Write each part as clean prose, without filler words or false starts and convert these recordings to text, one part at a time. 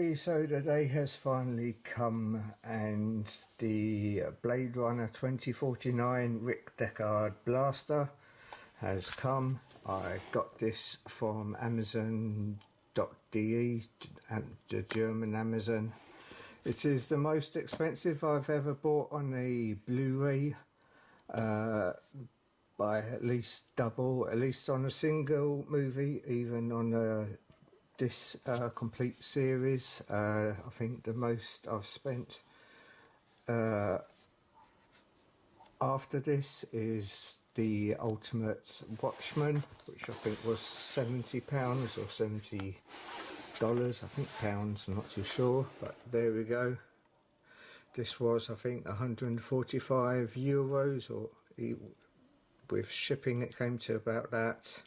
Okay, so the day has finally come and the Blade Runner 2049 Rick Deckard blaster has come. I got this from Amazon.de, the German Amazon. It is the most expensive I've ever bought on a Blu-ray, by at least double, at least on a single movie, even on this complete series. I think the most I've spent after this is the Ultimate Watchman, which I think was £70 or $70. I think pounds, I'm not too sure, but there we go. This was, I think, 145 euros, or with shipping it came to about that.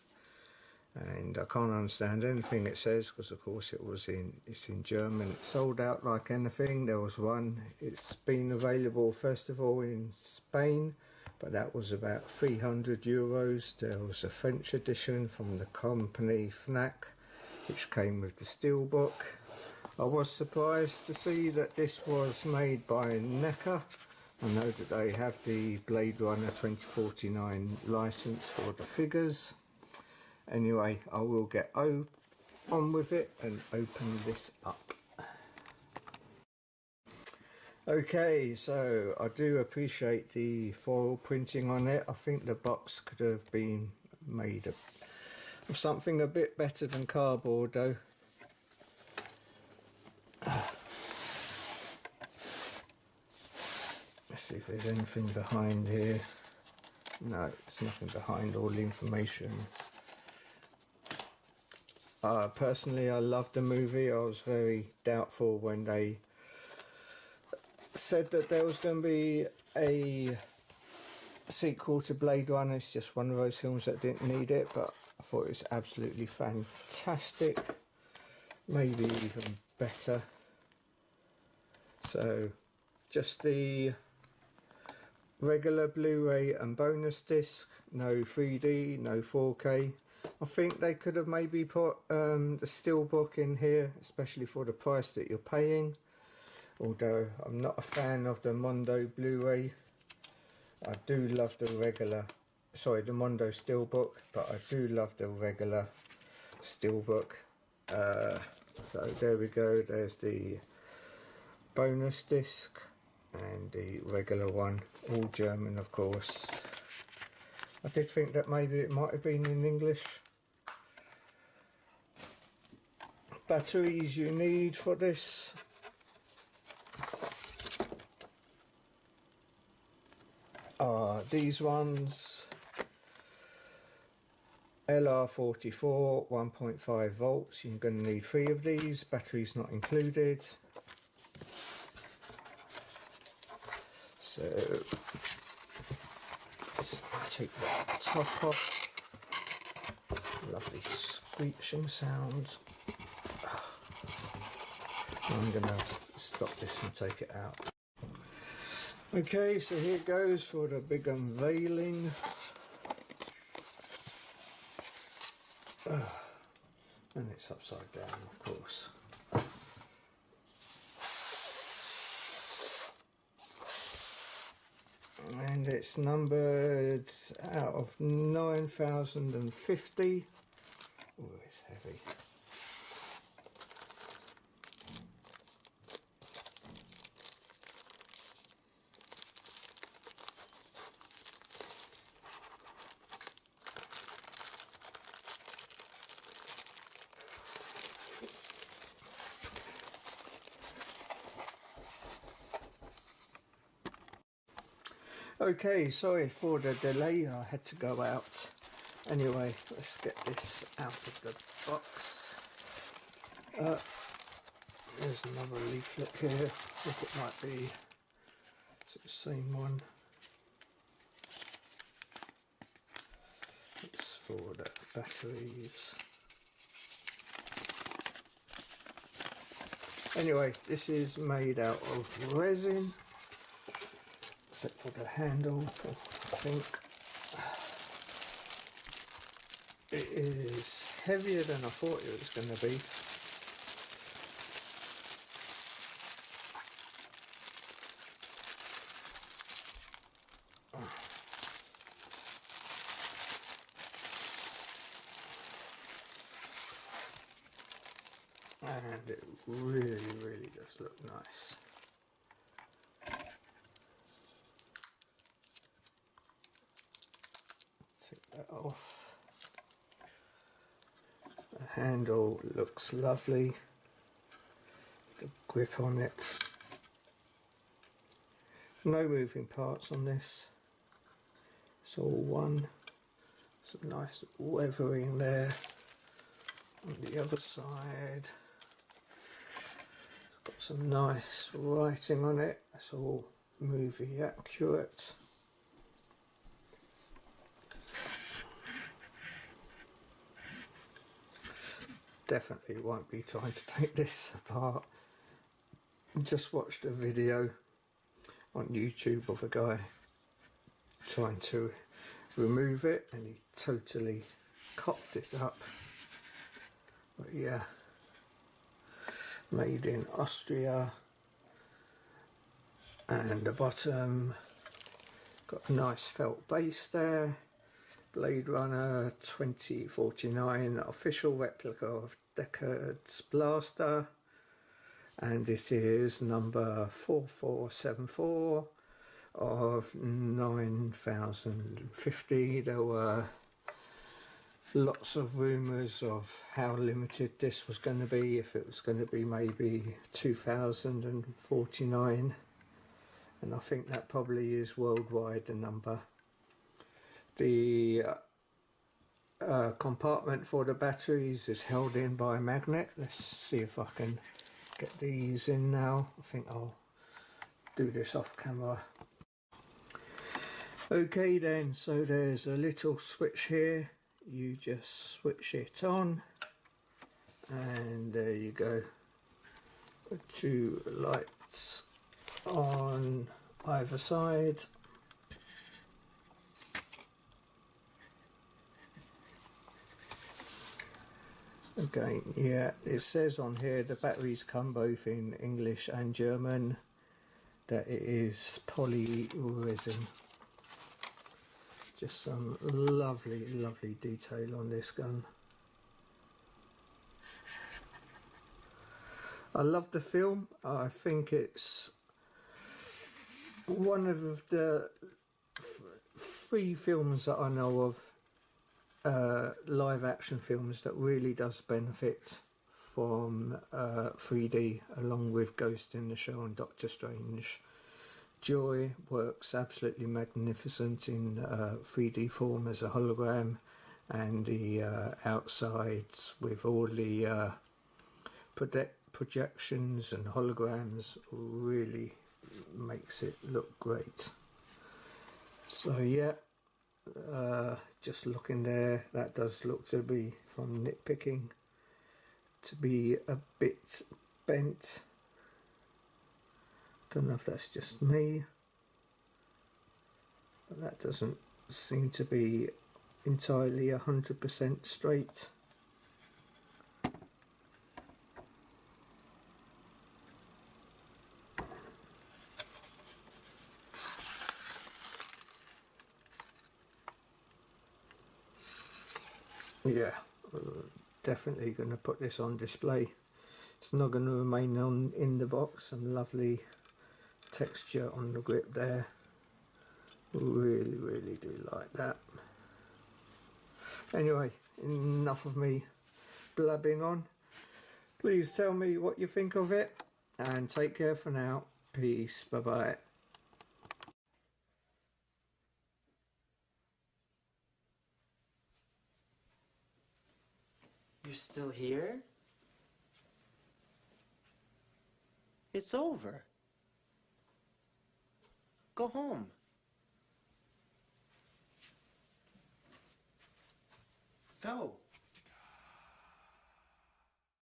And I can't understand anything it says because, of course, it's in German. It sold out like anything. There was one. It's been available first of all in Spain, but that was about 300 euros. There was a French edition from the company Fnac, which came with the steelbook. I was surprised to see that this was made by NECA. I know that they have the Blade Runner 2049 license for the figures. Anyway, I will get on with it and open this up. Okay, so I do appreciate the foil printing on it. I think the box could have been made of something a bit better than cardboard though. Let's see if there's anything behind here. No, there's nothing behind, all the information. Personally, I loved the movie. I was very doubtful when they said that there was going to be a sequel to Blade Runner. It's just one of those films that didn't need it, but I thought it was absolutely fantastic. Maybe even better. So, just the regular Blu-ray and bonus disc. No 3D, no 4K. I think they could have maybe put the steelbook in here, especially for the price that you're paying. Although I'm not a fan of the Mondo Blu-ray. I do love the the Mondo steelbook, but I do love the regular steelbook. So there we go, there's the bonus disc and the regular one, all German of course. I did think that maybe it might have been in English. Batteries you need for this. These ones. LR44 1.5 volts. You're going to need 3 of these. Batteries not included. So take the top off. Lovely screeching sound. I'm going to stop this and take it out. Okay, so here it goes for the big unveiling. And it's upside down, of course. And it's numbered out of 9,050. Oh, it's heavy. Okay, sorry for the delay, I had to go out. Anyway, let's get this out of the box. There's another leaflet here. I think it might be the same one. It's for the batteries. Anyway, this is made out of resin. Except for the handle, I think. It is heavier than I thought it was going to be. and it really does look nice. Take that off. The handle looks lovely, the grip on it, no moving parts on this, it's all one. Some nice weathering there. On the other side, it's got some nice writing on it, it's all movie accurate. Definitely won't be trying to take this apart. Just watched a video on YouTube of a guy trying to remove it and he totally cocked it up. But yeah, made in Austria, and the bottom got a nice felt base there. Blade Runner 2049 official replica of Deckard's blaster, and it is number 4474 of 9050. There were lots of rumours of how limited this was going to be, if it was going to be maybe 2049, and I think that probably is worldwide the number. The compartment for the batteries is held in by a magnet. Let's see if I can get these in now. I think I'll do this off camera. Okay then, so there's a little switch here. You just switch it on and there you go. Two lights on either side. Again, yeah, it says on here the batteries come both in English and German, that it is poly resin. Just some lovely detail on this gun. I love the film. I think it's one of the three films that I know of, live action films, that really does benefit from 3D, along with Ghost in the Shell and Doctor Strange. Joy works absolutely magnificent in 3D form as a hologram, and the outsides with all the projections and holograms really makes it look great. So yeah, just looking there, that does look to be, from nitpicking, to be a bit bent. Don't know if that's just me, but that doesn't seem to be entirely 100% straight. Yeah, definitely going to put this on display. It's not going to remain on in the box. Some lovely texture on the grip there. Really do like that. Anyway, enough of me blabbing on. Please tell me what you think of it, and take care for now. Peace. Bye bye. You're still here? It's over. Go home. Go.